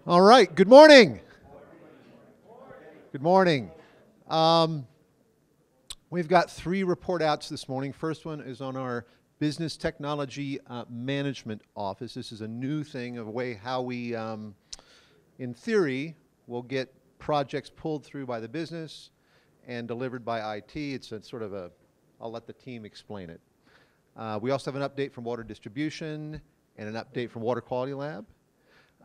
All right, good morning. Good morning. Um, we've got three report outs this morning. First one is on our Business Technology Management Office. This is a new thing, of a way how we, in theory, will get projects pulled through by the business and delivered by IT. It's a sort of a, I'll let the team explain it. We also have an update from Water Distribution and an update from Water Quality Lab.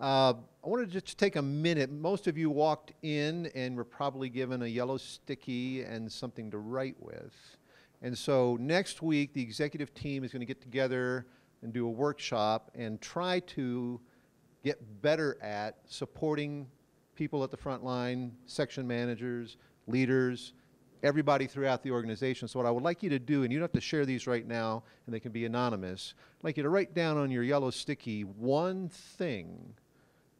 I wanted to just take a minute. Most of you walked in and were probably given a yellow sticky and something to write with. And so next week, the executive team is going to get together and do a workshop and try to get better at supporting people at the front line, section managers, leaders, everybody throughout the organization. So what I would like you to do, and you don't have to share these right now, and they can be anonymous, I'd like you to write down on your yellow sticky one thing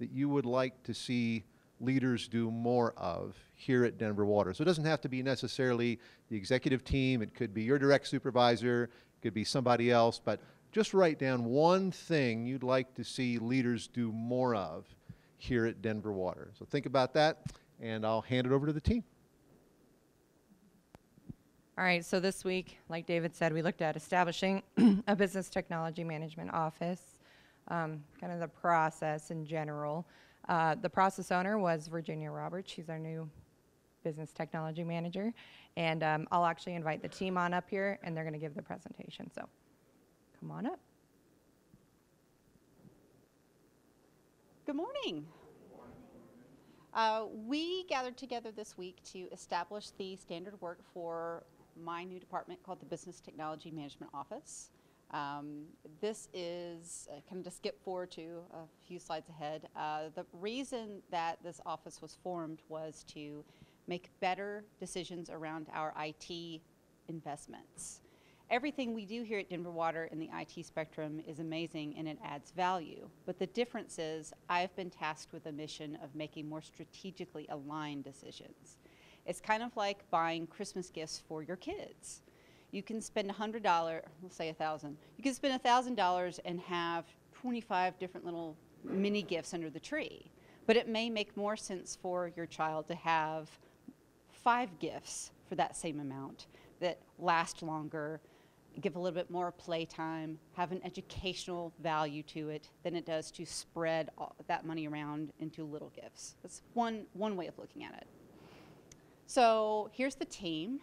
that you would like to see leaders do more of here at Denver Water. So it doesn't have to be necessarily the executive team. It could be your direct supervisor. It could be somebody else. But just write down one thing you'd like to see leaders do more of here at Denver Water. So think about that, and I'll hand it over to the team. All right, so this week, like David said, we looked at establishing a business technology management office, kind of the process in general. The process owner was Virginia Roberts. She's our new business technology manager. And I'll actually invite the team on up here, and they're going to give the presentation. So come on up. Good morning. We gathered together this week to establish the standard work for my new department called the Business Technology Management Office. This is kind of to skip forward to a few slides ahead. The reason that this office was formed was to make better decisions around our IT investments. Everything we do here at Denver Water in the IT spectrum is amazing and it adds value. But the difference is I've been tasked with a mission of making more strategically aligned decisions. It's kind of like buying Christmas gifts for your kids. You can spend $100, let's say $1,000. You can spend $1,000 and have 25 different little mini gifts under the tree. But it may make more sense for your child to have 5 gifts for that same amount that last longer, give a little bit more playtime, have an educational value to it than it does to spread that money around into little gifts. That's one way of looking at it. So here's the team.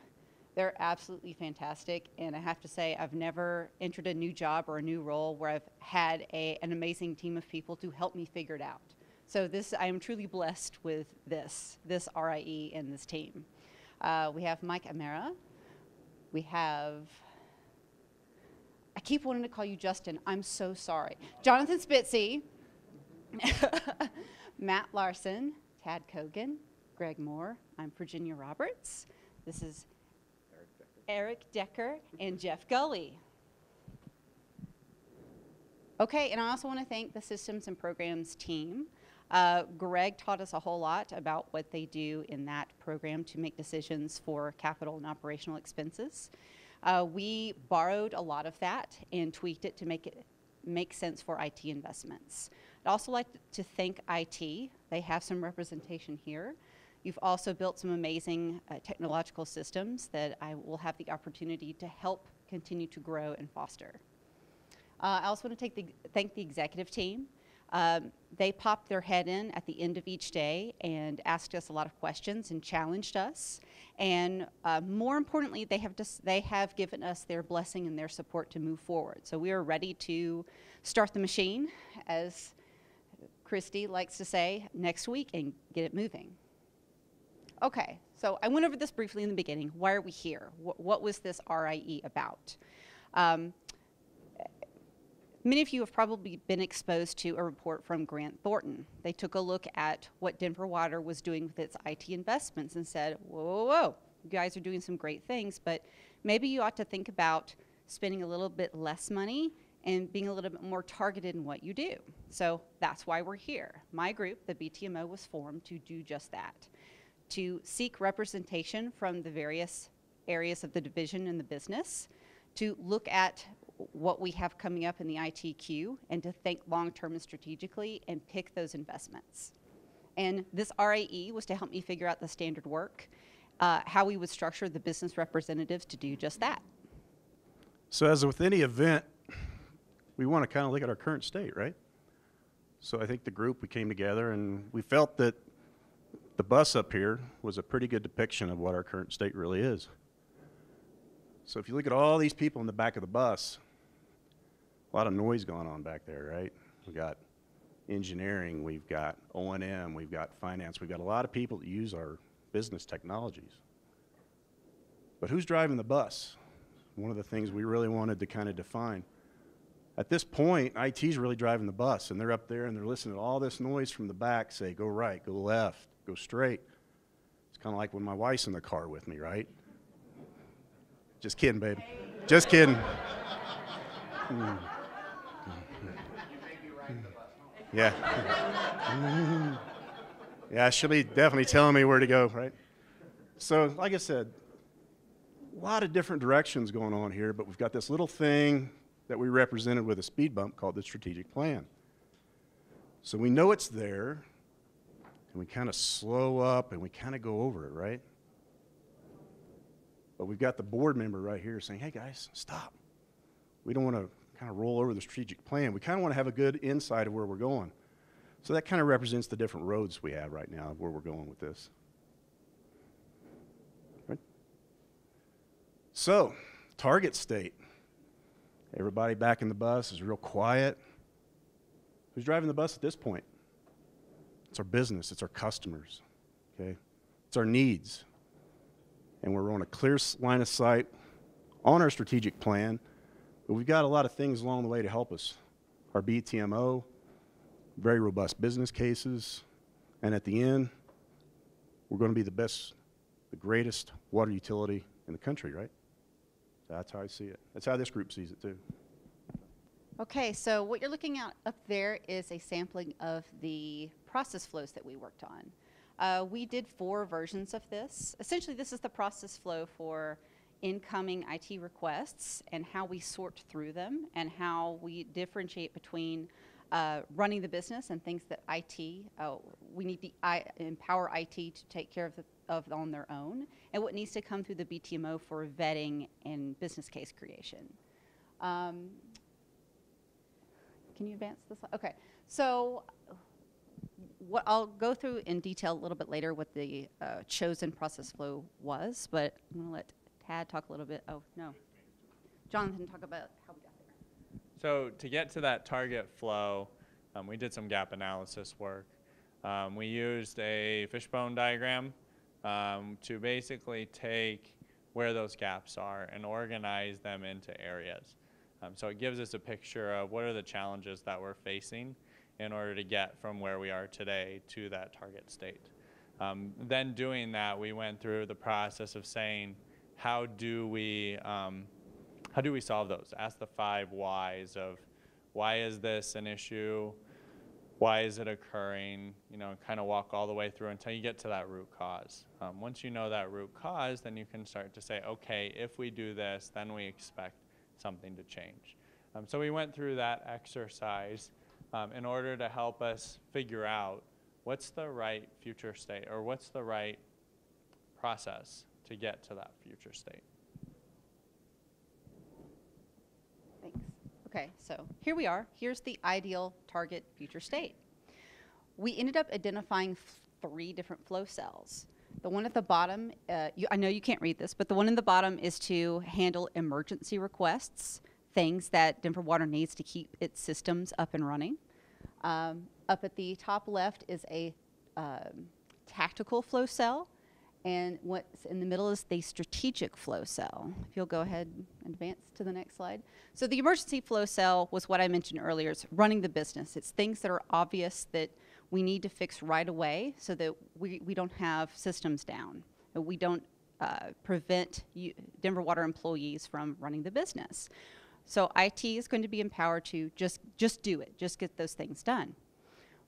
They're absolutely fantastic, and I have to say I've never entered a new job or a new role where I've had an amazing team of people to help me figure it out. So I am truly blessed with this RIE and this team. We have Mike Amara. We have, I keep wanting to call you Justin. I'm so sorry. Jonathan Spitzy, Matt Larson, Tad Kogan, Greg Moore. I'm Virginia Roberts. This is Eric Decker and Jeff Gully. Okay, and I also want to thank the Systems and Programs team. Greg taught us a whole lot about what they do in that program to make decisions for capital and operational expenses. We borrowed a lot of that and tweaked it to make it make sense for IT investments. I'd also like to thank IT. They have some representation here. You've also built some amazing technological systems that I will have the opportunity to help continue to grow and foster. I also want to thank the executive team. They popped their head in at the end of each day and asked us a lot of questions and challenged us. And more importantly, they have given us their blessing and their support to move forward. So we are ready to start the machine, as Christy likes to say, next week and get it moving. Okay, so I went over this briefly in the beginning. Why are we here? What was this RIE about? Many of you have probably been exposed to a report from Grant Thornton. They took a look at what Denver Water was doing with its IT investments and said, whoa, you guys are doing some great things, but maybe you ought to think about spending a little bit less money and being a little bit more targeted in what you do. So that's why we're here. My group, the BTMO, was formed to do just that, to seek representation from the various areas of the division and the business, to look at what we have coming up in the ITQ, and to think long-term and strategically and pick those investments. And this RAE was to help me figure out the standard work, how we would structure the business representatives to do just that. So as with any event, we want to kind of look at our current state, right? So I think the group, we came together and we felt that the bus up here was a pretty good depiction of what our current state really is. So if you look at all these people in the back of the bus, a lot of noise going on back there, right? We've got engineering, we've got O&M, we've got finance, we've got a lot of people that use our business technologies. But who's driving the bus? One of the things we really wanted to kind of define. At this point, IT's really driving the bus, and they're up there and they're listening to all this noise from the back say, go right, go left, go straight. It's kind of like when my wife's in the car with me, right? Just kidding, babe. Just kidding. Yeah. Yeah, she'll be definitely telling me where to go, right? So, like I said, a lot of different directions going on here, but we've got this little thing that we represented with a speed bump called the strategic plan. So we know it's there, and we kind of slow up and we kind of go over it, right? But we've got the board member right here saying, hey guys, stop. We don't want to kind of roll over the strategic plan. We kind of want to have a good insight of where we're going. So that kind of represents the different roads we have right now of where we're going with this. Right? So, target state. Everybody back in the bus is real quiet. Who's driving the bus at this point? It's our business, it's our customers, okay? It's our needs. And we're on a clear line of sight on our strategic plan, but we've got a lot of things along the way to help us. Our BTMO, very robust business cases, and at the end, we're going to be the best, the greatest water utility in the country, right? That's how I see it. That's how this group sees it too. Okay, so what you're looking at up there is a sampling of the process flows that we worked on. We did 4 versions of this. Essentially, this is the process flow for incoming IT requests and how we sort through them and how we differentiate between running the business and things that we need to empower IT to take care of on their own, and what needs to come through the BTMO for vetting and business case creation. Can you advance this? Okay, so what I'll go through in detail a little bit later what the chosen process flow was, but I'm going to let Tad talk a little bit. Oh, no. Jonathan, talk about how we got there. So to get to that target flow, we did some gap analysis work. We used a fishbone diagram to basically take where those gaps are and organize them into areas. So it gives us a picture of what are the challenges that we're facing in order to get from where we are today to that target state. Then doing that, we went through the process of saying, how do we solve those? Ask the 5 whys of why is this an issue? Why is it occurring? You know, kind of walk all the way through until you get to that root cause. Once you know that root cause, then you can start to say, okay, if we do this, then we expect something to change. So we went through that exercise in order to help us figure out what's the right future state or what's the right process to get to that future state. Thanks. Okay, so here we are. Here's the ideal target future state. We ended up identifying 3 different flow cells. The one at the bottom, I know you can't read this, but the one in the bottom is to handle emergency requests, things that Denver Water needs to keep its systems up and running. Up at the top left is a tactical flow cell, and what's in the middle is the strategic flow cell. If you'll go ahead and advance to the next slide. So the emergency flow cell was what I mentioned earlier. It's running the business. It's things that are obvious that we need to fix right away so that we don't have systems down. That we don't prevent Denver Water employees from running the business. So IT is going to be empowered to just do it, just get those things done.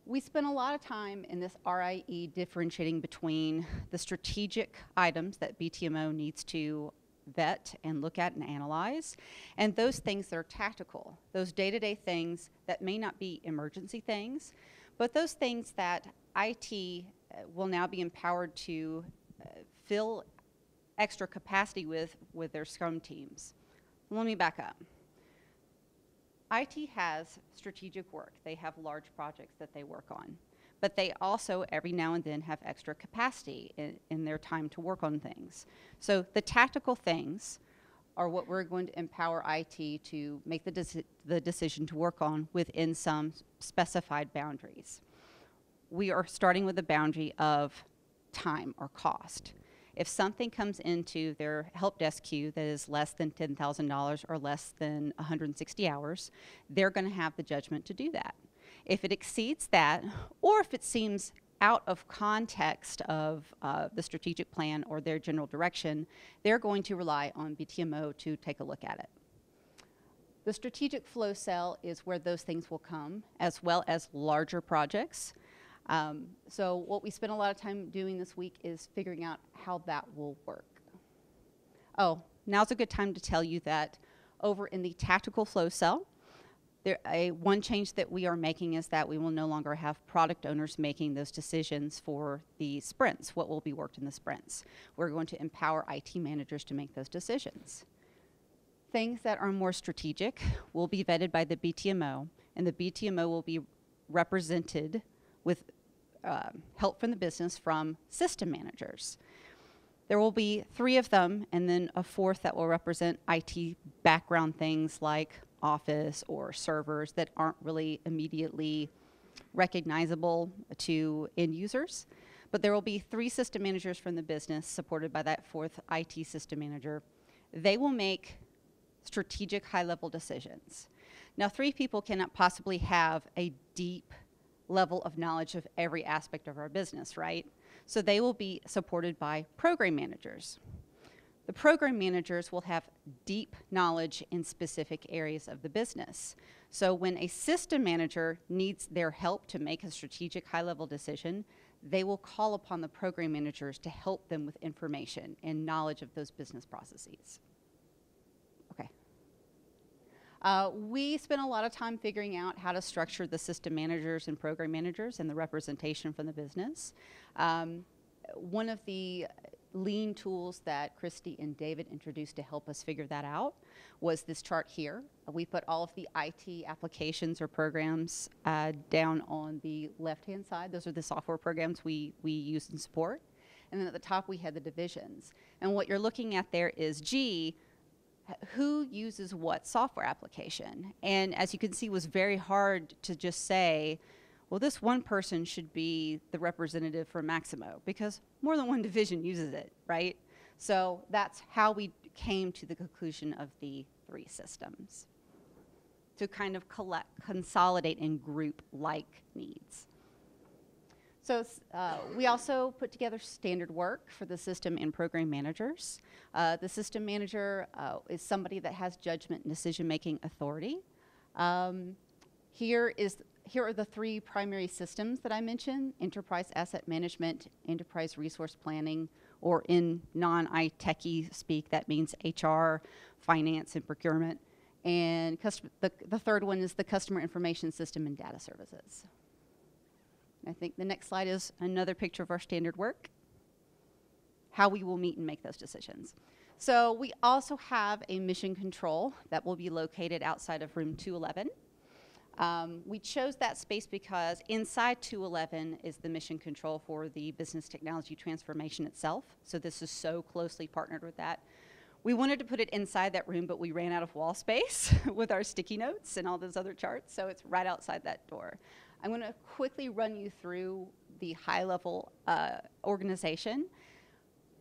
We spent a lot of time in this RIE differentiating between the strategic items that BTMO needs to vet and look at and analyze, and those things that are tactical, those day-to-day things that may not be emergency things, but those things that IT will now be empowered to fill extra capacity with their Scrum teams. Let me back up. IT has strategic work. They have large projects that they work on. But they also, every now and then, have extra capacity in their time to work on things. So the tactical things are what we're going to empower IT to make the decision to work on within some specified boundaries. We are starting with a boundary of time or cost. If something comes into their help desk queue that is less than $10,000 or less than 160 hours, they're going to have the judgment to do that. If it exceeds that, or if it seems out of context of the strategic plan or their general direction, they're going to rely on BTMO to take a look at it. The strategic flow cell is where those things will come, as well as larger projects. So what we spent a lot of time doing this week is figuring out how that will work. Oh, now's a good time to tell you that over in the tactical flow cell, one change that we are making is that we will no longer have product owners making those decisions for the sprints, what will be worked in the sprints. We're going to empower IT managers to make those decisions. Things that are more strategic will be vetted by the BTMO, and the BTMO will be represented with help from the business from system managers. There will be 3 of them, and then a 4th that will represent IT background things like Office or servers that aren't really immediately recognizable to end users. But there will be 3 system managers from the business supported by that 4th IT system manager. They will make strategic high-level decisions. Now, 3 people cannot possibly have a deep level of knowledge of every aspect of our business, right? So they will be supported by program managers. The program managers will have deep knowledge in specific areas of the business. So when a system manager needs their help to make a strategic high-level decision, they will call upon the program managers to help them with information and knowledge of those business processes. Okay. We spent a lot of time figuring out how to structure the system managers and program managers and the representation from the business. One of the lean tools that Christy and David introduced to help us figure that out was this chart here. We put all of the IT applications or programs down on the left-hand side. Those are the software programs we use and support. And then at the top, we had the divisions. And what you're looking at there is, who uses what software application? And as you can see, it was very hard to just say, well, this one person should be the representative for Maximo because more than one division uses it, right? So that's how we came to the conclusion of the 3 systems to kind of consolidate and group like needs. So we also put together standard work for the system and program managers. The system manager is somebody that has judgment and decision-making authority. Here are the 3 primary systems that I mentioned: enterprise asset management, enterprise resource planning, or in non-IT speak, that means HR, finance, and procurement. And the 3rd one is the customer information system and data services. I think the next slide is another picture of our standard work, how we will meet and make those decisions. So we also have a mission control that will be located outside of room 211. We chose that space because inside 211 is the mission control for the business technology transformation itself. So this is so closely partnered with that. We wanted to put it inside that room, but we ran out of wall space with our sticky notes and all those other charts, so it's right outside that door. I'm going to quickly run you through the high-level organization.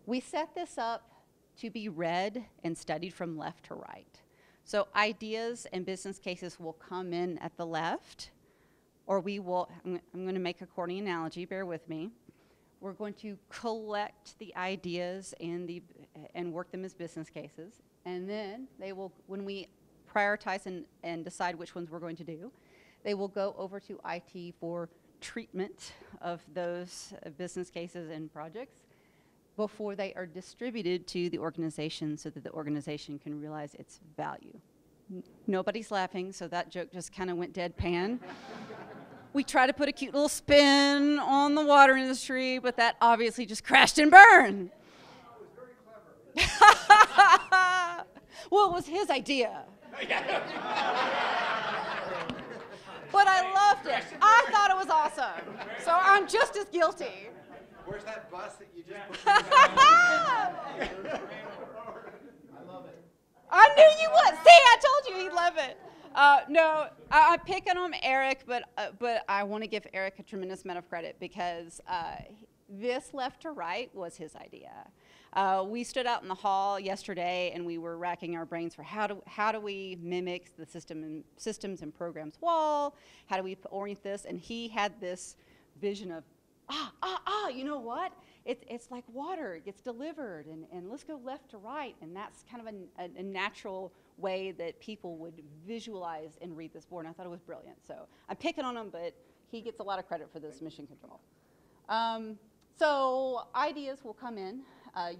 We set this up to be read and studied from left to right. So ideas and business cases will come in at the left, or we will, I'm going to make a corny analogy, bear with me. We're going to collect the ideas and work them as business cases, and then they will, when we prioritize and decide which ones we're going to do, they will go over to IT for treatment of those business cases and projects before they are distributed to the organization so that the organization can realize its value. Nobody's laughing, so that joke just kind of went deadpan. We tried to put a cute little spin on the water industry, but that obviously just crashed and burned. Well, it was his idea. But I loved it. I thought it was awesome. So I'm just as guilty. Where's that bus that you just put? I knew you would. See, I told you he'd love it. No, I'm picking on Eric, but I want to give Eric a tremendous amount of credit because this left to right was his idea. We stood out in the hall yesterday and we were racking our brains for how do we mimic the systems and programs wall? How do we orient this? And he had this vision of, you know what? It's like water, it gets delivered, and let's go left to right, and that's kind of a natural way that people would visualize and read this board, and I thought it was brilliant. So I'm picking on him, but he gets a lot of credit for this mission control. So ideas will come in.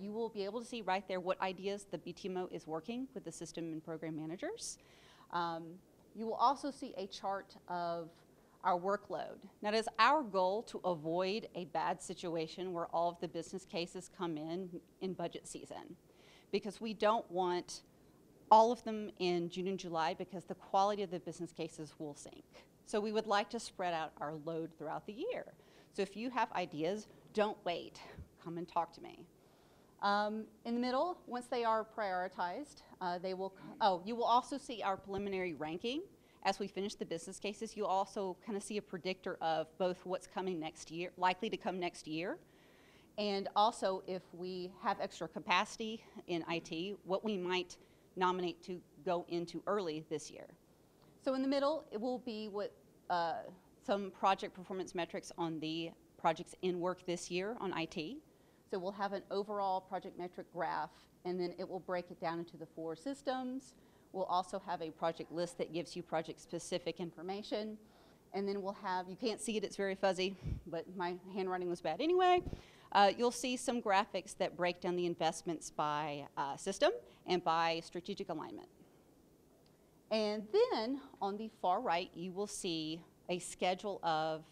You will be able to see right there what ideas the BTMO is working with the system and program managers. You will also see a chart of our workload. Now, it is our goal to avoid a bad situation where all of the business cases come in budget season, because we don't want all of them in June and July because the quality of the business cases will sink. So we would like to spread out our load throughout the year. So if you have ideas, don't wait. Come and talk to me. In the middle, once they are prioritized, you will also see our preliminary ranking. As we finish the business cases, you also kind of see a predictor of both what's coming next year, likely to come next year, and also if we have extra capacity in IT, what we might nominate to go into early this year. So in the middle, it will be some project performance metrics on the projects in work this year on IT. So we'll have an overall project metric graph, and then it will break it down into the 4 systems. We'll also have a project list that gives you project-specific information. And then we'll have, you can't see it, it's very fuzzy, but my handwriting was bad anyway. You'll see some graphics that break down the investments by system and by strategic alignment. And then on the far right, you will see a schedule of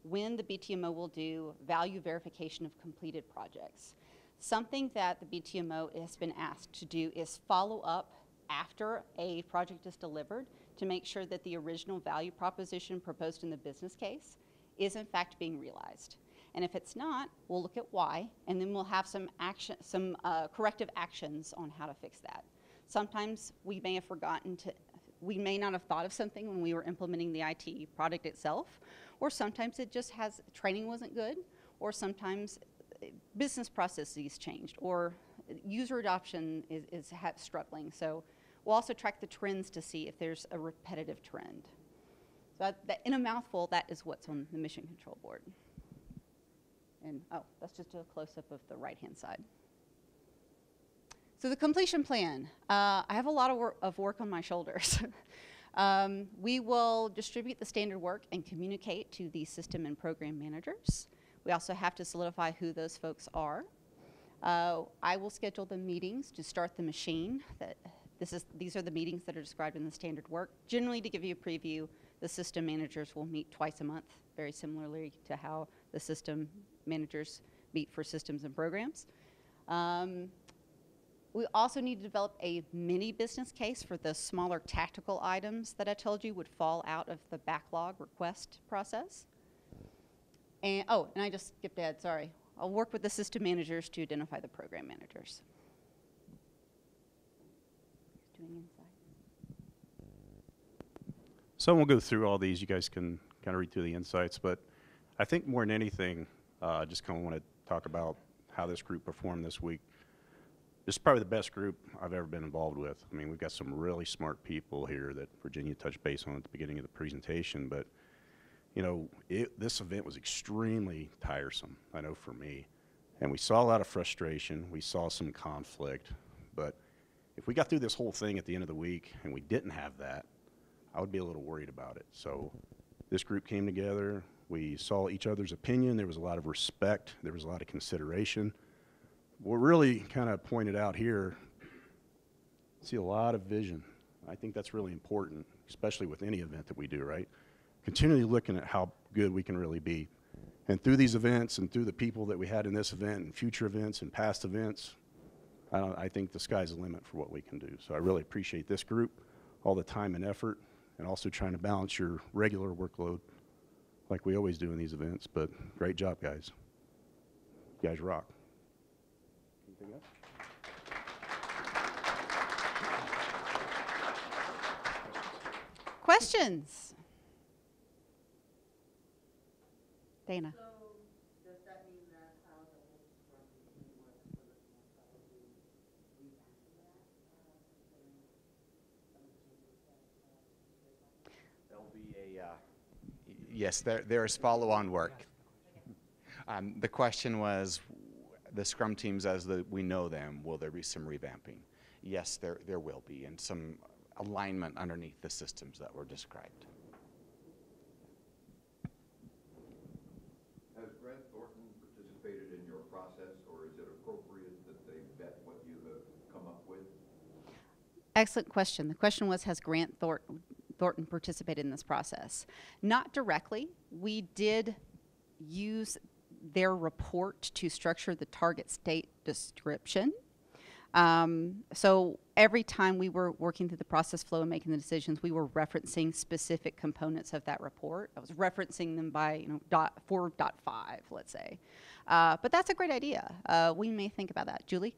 when the BTMO will do value verification of completed projects. Something that the BTMO has been asked to do is follow up after a project is delivered to make sure that the original value proposition proposed in the business case is in fact being realized. And if it's not, we'll look at why, and then we'll have some corrective actions on how to fix that. Sometimes we may have we may not have thought of something when we were implementing the IT product itself, or sometimes it just training wasn't good, or sometimes business processes changed, or user adoption is struggling. So we'll also track the trends to see if there's a repetitive trend. So in a mouthful, that is what's on the mission control board. And that's just a close-up of the right-hand side. So the completion plan. I have a lot of work on my shoulders. We will distribute the standard work and communicate to the system and program managers. We also have to solidify who those folks are. I will schedule the meetings to start the machine. These are the meetings that are described in the standard work. Generally, to give you a preview, the system managers will meet twice a month, very similarly to how the system managers meet for systems and programs. We also need to develop a mini business case for the smaller tactical items that I told you would fall out of the backlog request process. And I just skipped ahead, sorry. I'll work with the system managers to identify the program managers. Doing insights. So we'll go through all these. You guys can kind of read through the insights, but I think more than anything, I just kind of want to talk about how this group performed this week. This is probably the best group I've ever been involved with. I mean, we've got some really smart people here that Virginia touched base on at the beginning of the presentation, but you know, this event was extremely tiresome, I know for me. And we saw a lot of frustration, we saw some conflict, but if we got through this whole thing at the end of the week and we didn't have that, I would be a little worried about it. So this group came together, we saw each other's opinion, there was a lot of respect, there was a lot of consideration. What really kind of pointed out here, see a lot of vision. I think that's really important, especially with any event that we do, right? Continually looking at how good we can really be. And through these events and through the people that we had in this event and future events and past events, I think the sky's the limit for what we can do. So I really appreciate this group, all the time and effort, and also trying to balance your regular workload like we always do in these events. But great job, guys. You guys rock. Anything else? Questions? Dana? There'll be yes, there is follow-on work. The question was, the Scrum teams as we know them, will there be some revamping? Yes, there will be, and some alignment underneath the systems that were described. Has Grant Thornton participated in your process, or is it appropriate that they vet what you have come up with? Excellent question. The question was, has Grant Thornton participated in this process? Not directly. We did use their report to structure the target state description. So every time we were working through the process flow and making the decisions, we were referencing specific components of that report. I was referencing them by 4.5, let's say. But that's a great idea. We may think about that. Julie?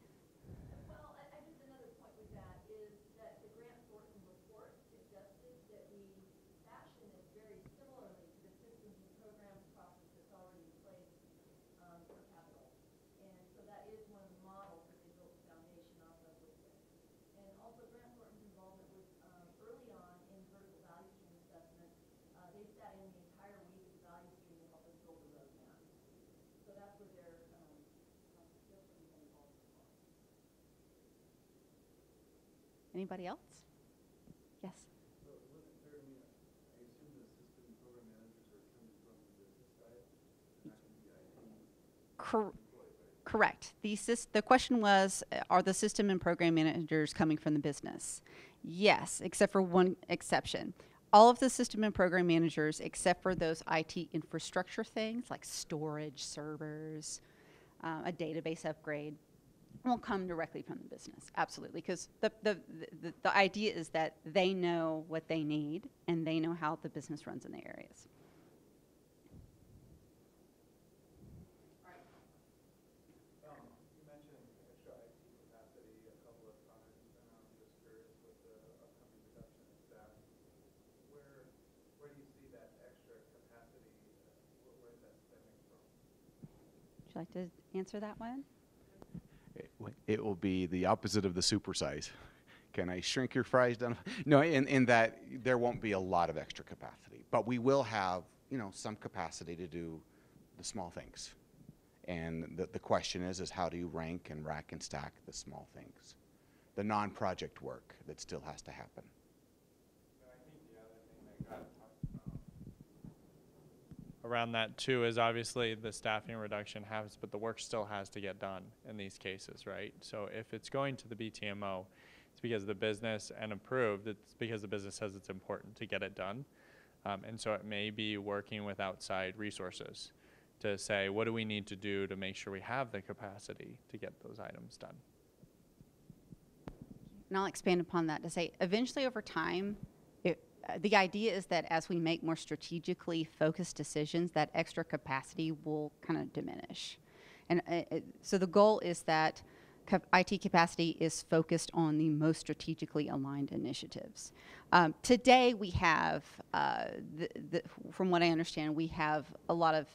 Well, I think another point with that is that the Grant Thornton report suggested that we fashion it very similarly to the systems and programs process that's already in place for capital. And so that is one of the models that they built the foundation off of with this. And also Grant Thornton's involvement was early on in vertical value stream assessment. They sat in the entire week of the value stream to help us build the roadmap. So that's where their skills can be involved as well. Anybody else? Yes. Correct. The question was, are the system and program managers coming from the business? Yes, except for one exception. All of the system and program managers, except for those IT infrastructure things like storage, servers, a database upgrade, will come directly from the business. Absolutely, because the idea is that they know what they need and they know how the business runs in the areas. You mentioned extra IT capacity a couple of times, and I'm just curious with the upcoming reduction in staff, where do you see that extra capacity? Where is that stemming from? Would you like to answer that one? It will be the opposite of the supersize. Can I shrink your fries down? No, in that there won't be a lot of extra capacity, but we will have, some capacity to do the small things. And the question is how do you rank and rack and stack the small things? The non-project work that still has to happen. I think the other thing that got talked about around that too is obviously the staffing reduction happens, but the work still has to get done in these cases, right? So if it's going to the BTMO, it's because the business and approved, it's because the business says it's important to get it done. And so it may be working with outside resources to say, what do we need to do to make sure we have the capacity to get those items done? And I'll expand upon that to say, eventually over time, the idea is that as we make more strategically focused decisions, that extra capacity will kind of diminish. And so the goal is that IT capacity is focused on the most strategically aligned initiatives. Today we have, from what I understand, we have a lot of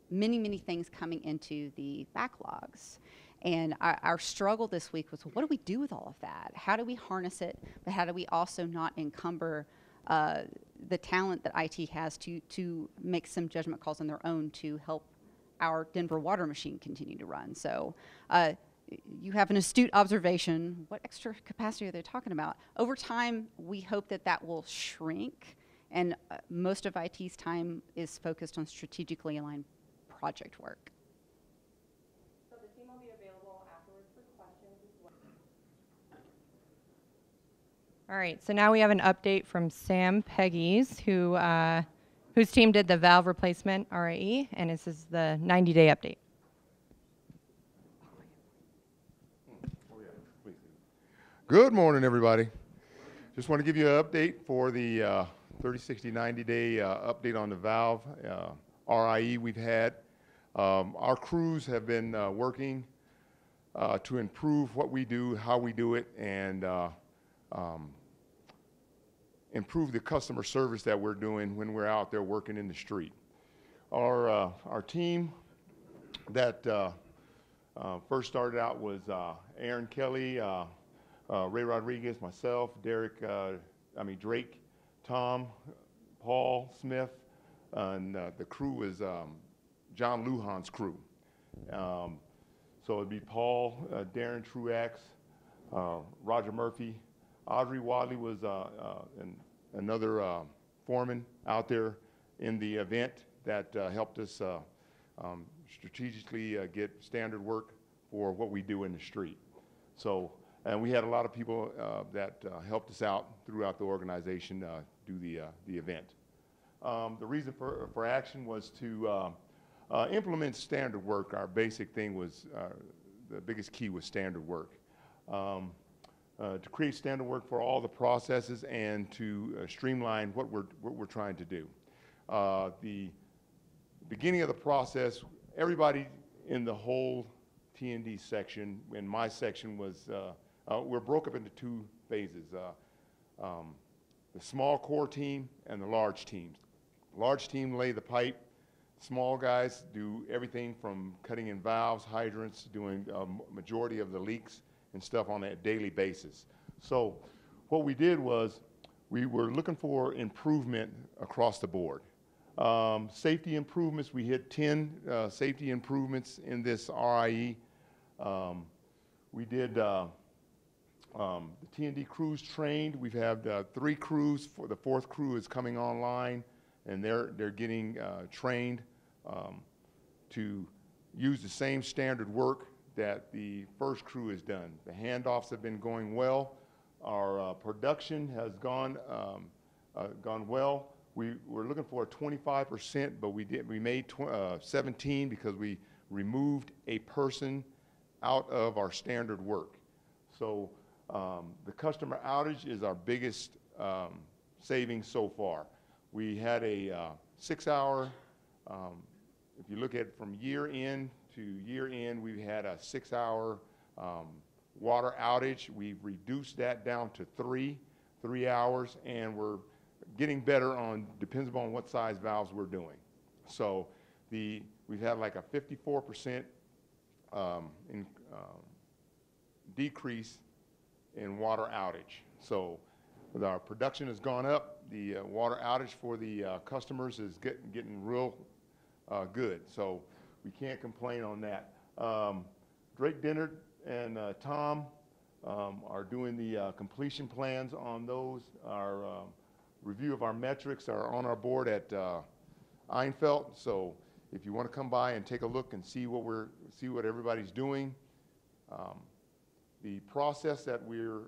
many things coming into the backlogs. And our struggle this week was, what do we do with all of that? How do we harness it, but how do we also not encumber the talent that IT has to make some judgment calls on their own to help our Denver water machine continue to run? So you have an astute observation. What extra capacity are they talking about? Over time, we hope that that will shrink, and most of IT's time is focused on strategically aligned project work. So the team will be available afterwards for questions as well. All right, so now we have an update from Sam Peggies, who whose team did the valve replacement RIE, and this is the 90-day update. Good morning, everybody. Just want to give you an update for the 30, 60, 90-day update on the valve RIE we've had. Our crews have been working to improve what we do, how we do it, and improve the customer service that we're doing when we're out there working in the street. Our team that first started out was Aaron Kelly, Ray Rodriguez, myself, Drake, Tom, Paul Smith, and the crew is John Lujan's crew. So it'd be Paul, Darren Truax, Roger Murphy. Audrey Wadley was another foreman out there in the event that helped us strategically get standard work for what we do in the street. So, and we had a lot of people that helped us out throughout the organization do the event. The reason for action was to implement standard work. Our basic thing was, the biggest key was standard work. To create standard work for all the processes and to streamline what we're trying to do. The beginning of the process, everybody in the whole T&D section, in my section was, we're broke up into two phases. The small core team and the large teams. Large team lay the pipe. Small guys do everything from cutting in valves, hydrants, doing a majority of the leaks and stuff on a daily basis. So what we did was we were looking for improvement across the board. Safety improvements, we hit 10 safety improvements in this RIE. We did the T&D crews trained. We've had 3 crews. The 4th crew is coming online, and they're getting trained to use the same standard work that the first crew has done. The handoffs have been going well. Our production has gone well. We were looking for a 25%, but we made 17 because we removed a person out of our standard work. So the customer outage is our biggest savings so far. We had a 6-hour, if you look at from year in to year end, we've had a 6-hour water outage. We've reduced that down to 3 hours, and we're getting better on, depends upon what size valves we're doing. So we've had like a 54% decrease in water outage. So our production has gone up. The water outage for the customers is getting real good. So we can't complain on that. Drake Dennard and Tom are doing the completion plans on those. Our review of our metrics are on our board at Einfeld. So if you want to come by and take a look and see what everybody's doing, the process that we're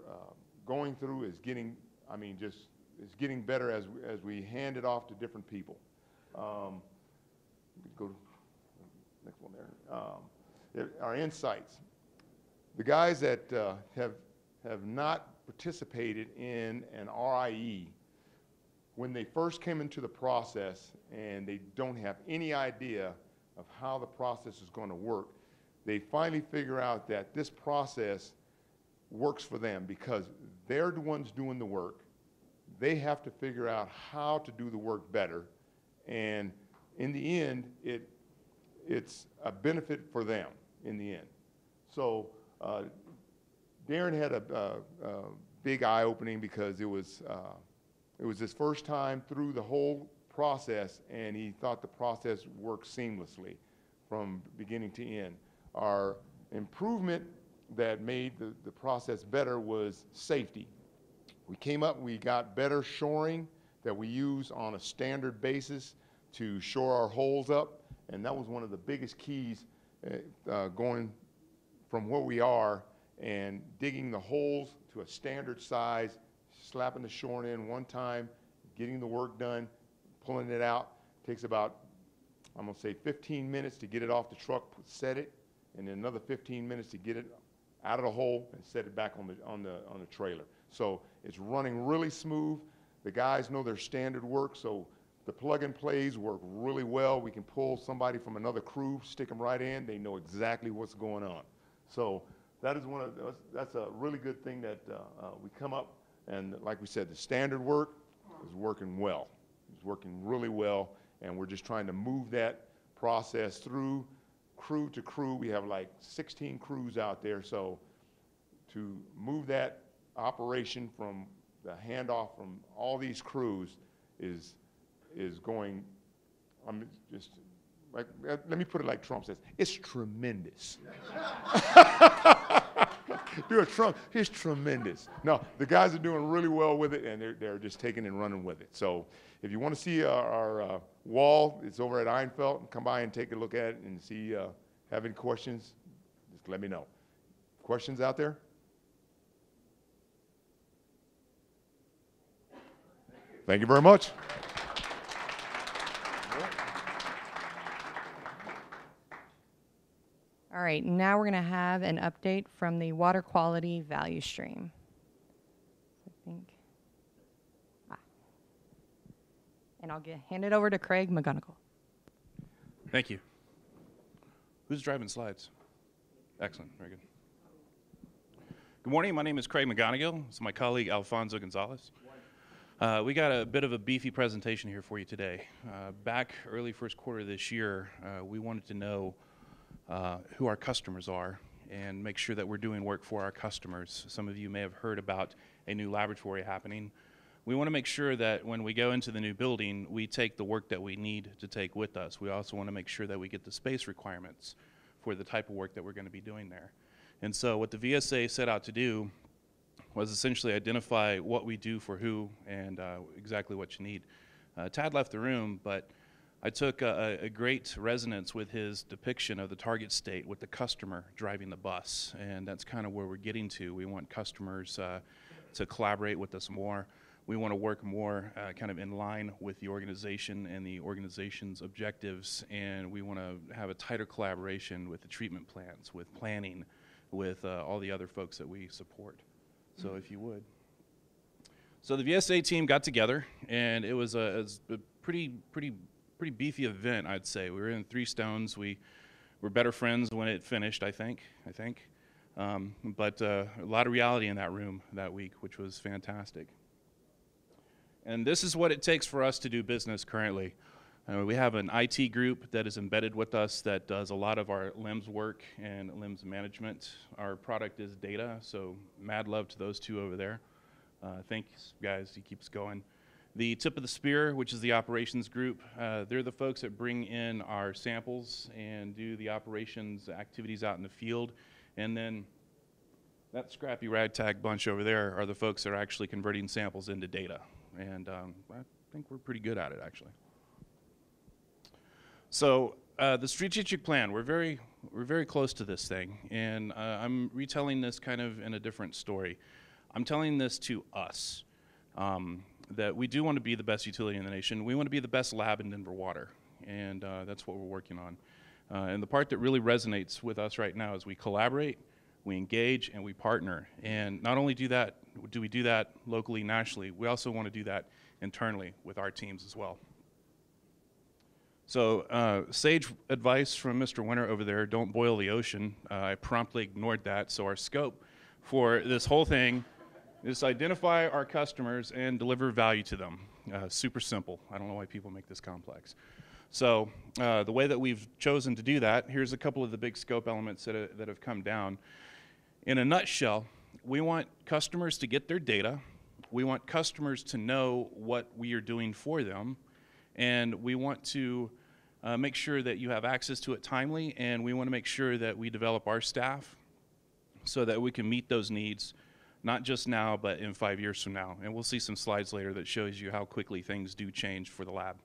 going through is getting, it's getting better as we hand it off to different people. Go to the next one there. Our insights. The guys that have not participated in an RIE, when they first came into the process and they don't have any idea of how the process is going to work, they finally figure out that this process works for them because they're the ones doing the work. They have to figure out how to do the work better, and in the end, it's a benefit for them in the end. So Darren had a big eye-opening because it was his first time through the whole process, and he thought the process worked seamlessly from beginning to end. Our improvement that made the process better was safety. We got better shoring that we use on a standard basis to shore our holes up, and that was one of the biggest keys going from where we are and digging the holes to a standard size, slapping the shoring in one time, getting the work done, pulling it out. Takes about, I'm gonna say 15 minutes to get it off the truck, set it, and then another 15 minutes to get it out of the hole and set it back on the trailer. So it's running really smooth. The guys know their standard work, so the plug and plays work really well. We can pull somebody from another crew, stick them right in. They know exactly what's going on. So that is that's a really good thing that we come up, and like we said, the standard work is working well. It's working really well, and we're just trying to move that process through crew to crew. We have like 16 crews out there, so to move that operation from the handoff from all these crews is going, just like, let me put it like Trump says, it's tremendous. Trump, it's tremendous. No, the guys are doing really well with it, and they're just taking and running with it. So if you want to see our wall, it's over at Einfeld. Come by and take a look at it and see, have any questions, just let me know. Questions out there? Thank you very much. All right, now we're going to have an update from the water quality value stream. I think. And I'll hand it over to Craig McGonigal. Thank you. Who's driving slides? Excellent, very good. Good morning, my name is Craig McGonigal. It's my colleague Alfonso Gonzalez. We got a bit of a beefy presentation here for you today. Back early first quarter this year, we wanted to know who our customers are and make sure that we're doing work for our customers. Some of you may have heard about a new laboratory happening. We want to make sure that when we go into the new building, we take the work that we need to take with us. We also want to make sure that we get the space requirements for the type of work that we're going to be doing there. And so what the VSA set out to do was essentially identify what we do for who and exactly what you need. Tad left the room, but I took a great resonance with his depiction of the target state with the customer driving the bus, and that's kind of where we're getting to. We want customers to collaborate with us more. We want to work more kind of in line with the organization and the organization's objectives, and we want to have a tighter collaboration with the treatment plans, with planning, with all the other folks that we support. So if you would. So the VSA team got together, and it was a pretty beefy event, I'd say. We were in Three Stones. We were better friends when it finished, I think. But a lot of reality in that room that week, which was fantastic. And this is what it takes for us to do business currently. We have an IT group that is embedded with us that does a lot of our LIMS work and LIMS management. Our product is data, so mad love to those two over there. Thanks, guys. He keeps going. The tip of the spear, which is the operations group, they're the folks that bring in our samples and do the operations activities out in the field. And then that scrappy ragtag bunch over there are the folks that are actually converting samples into data. And I think we're pretty good at it, actually. So the strategic plan, we're very close to this thing, and I'm retelling this kind of in a different story. I'm telling this to us, that we do want to be the best utility in the nation. We want to be the best lab in Denver water, and that's what we're working on. And the part that really resonates with us right now is we collaborate, we engage, and we partner. And not only do we do that locally, nationally, we also want to do that internally with our teams as well. So sage advice from Mr. Winter over there, don't boil the ocean. I promptly ignored that. So our scope for this whole thing is to identify our customers and deliver value to them. Super simple. I don't know why people make this complex. So the way that we've chosen to do that, here's a couple of the big scope elements that have come down. In a nutshell, we want customers to get their data. We want customers to know what we are doing for them. And we want to make sure that you have access to it timely, and we want to make sure that we develop our staff so that we can meet those needs, not just now, but in 5 years from now. And we'll see some slides later that shows you how quickly things do change for the lab.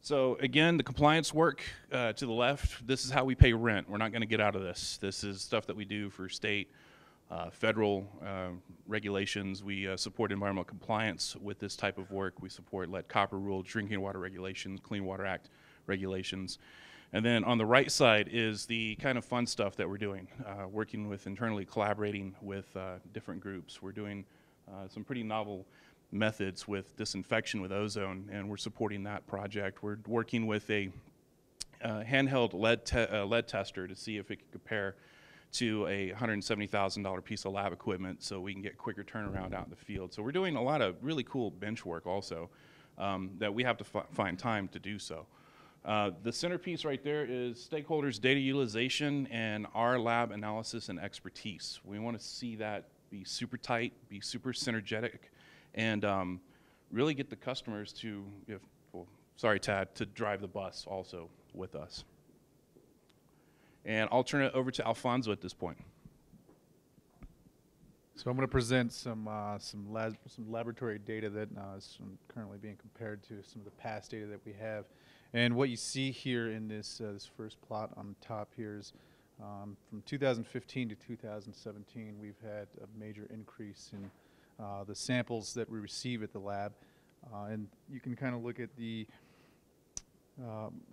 So again, the compliance work to the left, this is how we pay rent. We're not going to get out of this. This is stuff that we do for state, federal regulations. We support environmental compliance with this type of work. We support lead copper rule, drinking water regulations, Clean Water Act regulations. And then on the right side is the kind of fun stuff that we're doing, working with internally, collaborating with different groups. We're doing some pretty novel methods with disinfection with ozone, and we're supporting that project. We're working with a handheld lead tester to see if it can compare to a $170,000 piece of lab equipment so we can get quicker turnaround out in the field. So we're doing a lot of really cool bench work also that we have to find time to do so. The centerpiece right there is stakeholders' data utilization and our lab analysis and expertise. We want to see that be super tight, be super synergetic, and really get the customers to, sorry Tad, to drive the bus also with us. And I'll turn it over to Alfonso at this point. So I'm going to present some laboratory data that is currently being compared to some of the past data that we have. And what you see here in this first plot on the top here is from 2015 to 2017, we've had a major increase in the samples that we receive at the lab. And you can kind of look at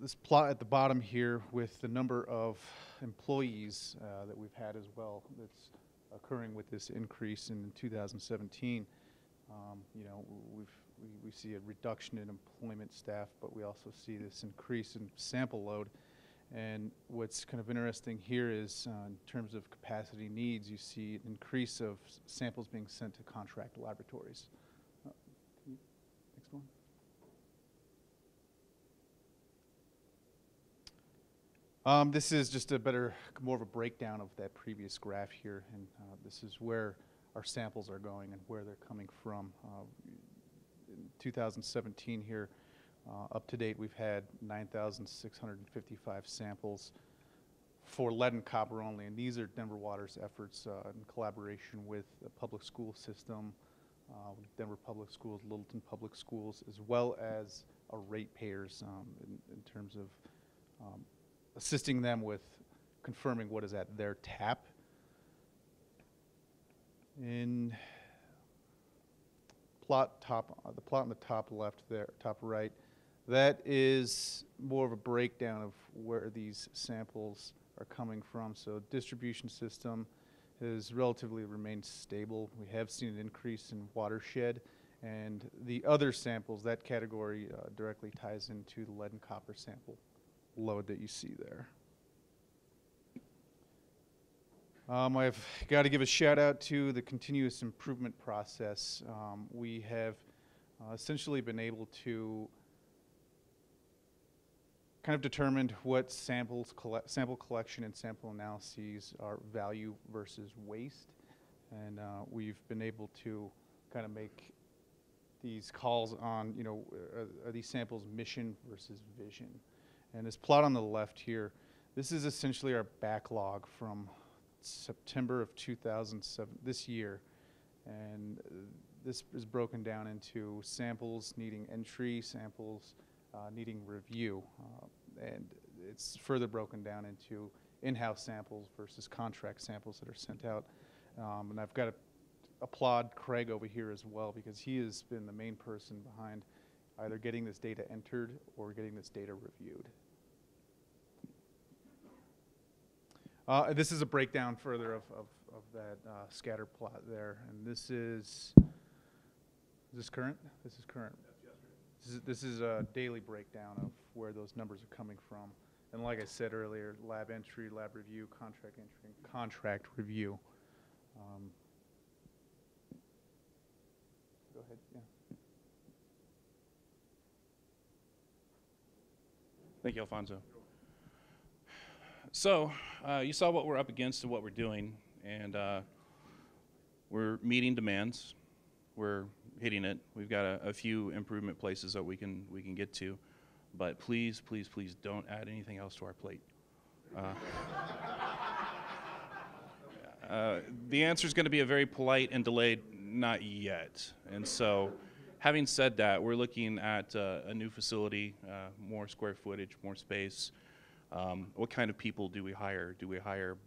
this plot at the bottom here with the number of employees that we've had as well that's occurring with this increase in 2017. You know, we see a reduction in employment staff, but we also see this increase in sample load. And what's kind of interesting here is in terms of capacity needs, you see an increase of samples being sent to contract laboratories. Next one. This is just more of a breakdown of that previous graph here, and this is where our samples are going and where they're coming from. In 2017 here, up to date, we've had 9,655 samples for lead and copper only, and these are Denver Water's efforts in collaboration with the public school system, Denver Public Schools, Littleton Public Schools, as well as our ratepayers in terms of assisting them with confirming what is at their tap. In the plot on the top left there, top right, that is more of a breakdown of where these samples are coming from. So distribution system has relatively remained stable. We have seen an increase in watershed, and the other samples, that category directly ties into the lead and copper sample load that you see there. I've got to give a shout out to the continuous improvement process. We have essentially been able to kind of determined what sample collection and sample analyses are value versus waste, and we've been able to kind of make these calls on, you know, are these samples mission versus vision. And this plot on the left here, this is essentially our backlog from September of 2007, this year, and this is broken down into samples needing entry, samples needing review, and it's further broken down into in-house samples versus contract samples that are sent out. And I've got to applaud Craig over here as well, because he has been the main person behind either getting this data entered or getting this data reviewed. This is a breakdown further of that scatter plot there, and this is this current? This is current. This is a daily breakdown of where those numbers are coming from. And like I said earlier, lab entry, lab review, contract entry, and contract review. Go ahead, yeah. Thank you, Alfonso. So you saw what we're up against and what we're doing, and we're meeting demands. We're hitting it. We've got a few improvement places that we can get to, but please, please, please don't add anything else to our plate. The answer is going to be a very polite and delayed not yet. And so, having said that, we're looking at a new facility, more square footage, more space. What kind of people do we hire? Do we hire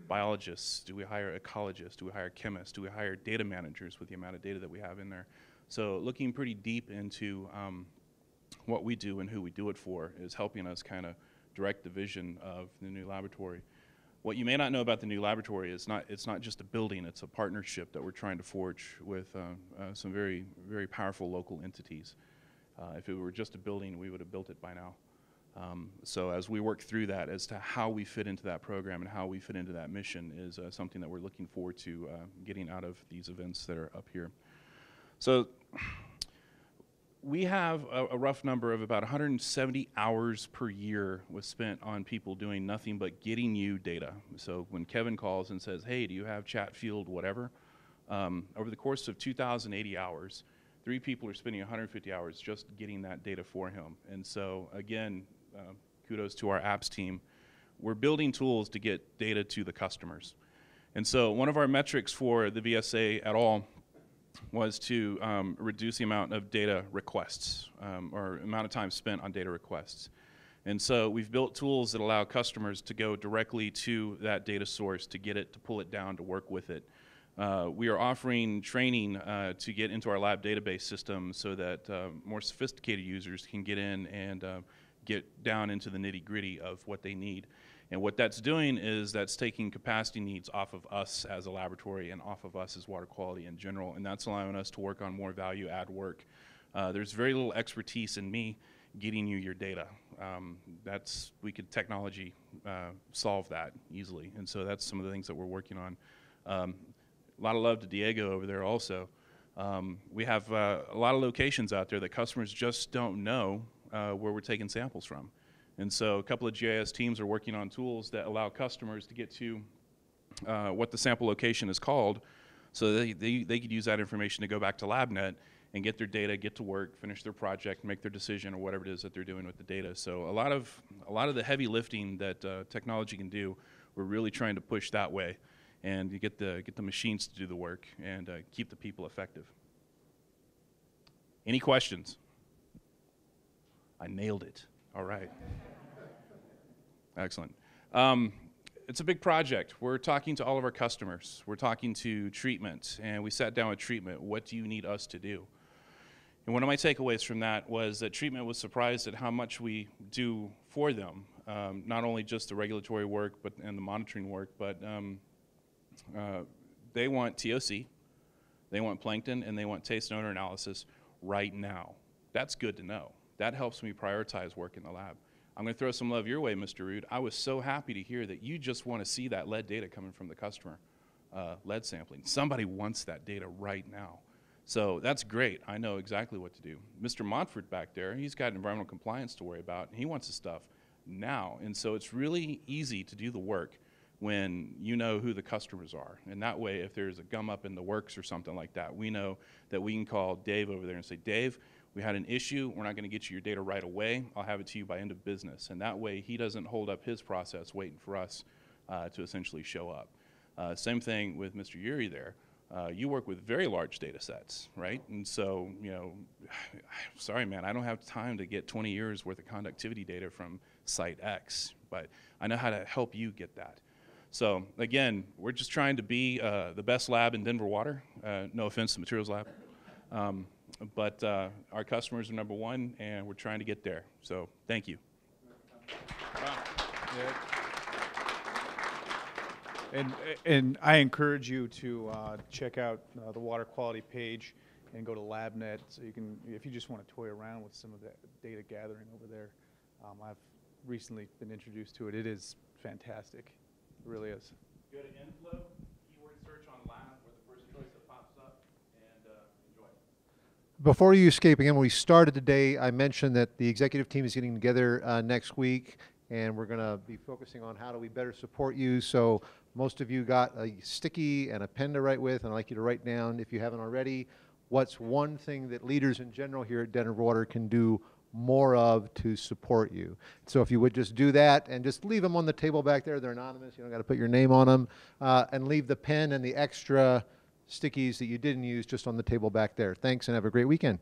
biologists? Do we hire ecologists? Do we hire chemists? Do we hire data managers with the amount of data that we have in there? So looking pretty deep into what we do and who we do it for is helping us kind of direct the vision of the new laboratory. What you may not know about the new laboratory is it's not just a building, it's a partnership that we're trying to forge with some very, very powerful local entities. If it were just a building, we would have built it by now. So as we work through that as to how we fit into that program and how we fit into that mission is something that we're looking forward to getting out of these events that are up here. So we have a rough number of about 170 hours per year was spent on people doing nothing but getting you data. So when Kevin calls and says, hey, do you have chat field, whatever, over the course of 2,080 hours, 3 people are spending 150 hours just getting that data for him. And so again, kudos to our apps team. We're building tools to get data to the customers. And so one of our metrics for the VSA at all was to reduce the amount of data requests or amount of time spent on data requests. And so we've built tools that allow customers to go directly to that data source to get it, to pull it down, to work with it. We are offering training to get into our lab database system so that more sophisticated users can get in and get down into the nitty-gritty of what they need. And what that's doing is that's taking capacity needs off of us as a laboratory and off of us as water quality in general, and that's allowing us to work on more value-add work. There's very little expertise in me getting you your data. We could technology solve that easily, and so that's some of the things that we're working on. A lot of love to Diego over there also. We have a lot of locations out there that customers just don't know where we're taking samples from. And so a couple of GIS teams are working on tools that allow customers to get to what the sample location is called, so they could use that information to go back to LabNet and get their data, get to work, finish their project, make their decision or whatever it is that they're doing with the data. So a lot of the heavy lifting that technology can do, we're really trying to push that way and you get the machines to do the work and keep the people effective. Any questions? I nailed it. All right. Excellent. It's a big project. We're talking to all of our customers. We're talking to treatment, and we sat down with treatment. What do you need us to do? And one of my takeaways from that was that treatment was surprised at how much we do for them, not only just the regulatory work and the monitoring work, but they want TOC, they want plankton, and they want taste and odor analysis right now. That's good to know. That helps me prioritize work in the lab. I'm going to throw some love your way, Mr. Rood. I was so happy to hear that you just want to see that lead data coming from the customer, lead sampling. Somebody wants that data right now. So that's great. I know exactly what to do. Mr. Montfort back there, he's got environmental compliance to worry about, and he wants the stuff now. And so it's really easy to do the work when you know who the customers are. And that way, if there's a gum up in the works or something like that, we know that we can call Dave over there and say, Dave, we had an issue. We're not going to get you your data right away. I'll have it to you by end of business. And that way, he doesn't hold up his process waiting for us to essentially show up. Same thing with Mr. Yuri there. You work with very large data sets, right? And so, you know, sorry, man, I don't have time to get 20 years worth of conductivity data from site X, but I know how to help you get that. So again, we're just trying to be the best lab in Denver water. No offense to Materials Lab. But our customers are number one, and we're trying to get there. So thank you. And I encourage you to check out the water quality page and go to LabNet so you can, if you just want to toy around with some of the data gathering over there. I've recently been introduced to it. It is fantastic. It really is. Go to Inflow, keyword search on lab, or the first choice that pops up, and enjoy. Before you escape, again, when we started today, I mentioned that the executive team is getting together next week, and we're going to be focusing on how do we better support you. So most of you got a sticky and a pen to write with, and I'd like you to write down, if you haven't already, what's one thing that leaders in general here at Denver Water can do more of to support you. So if you would just do that and just leave them on the table back there. They're anonymous. You don't got to put your name on them. And leave the pen and the extra stickies that you didn't use just on the table back there. Thanks and have a great weekend.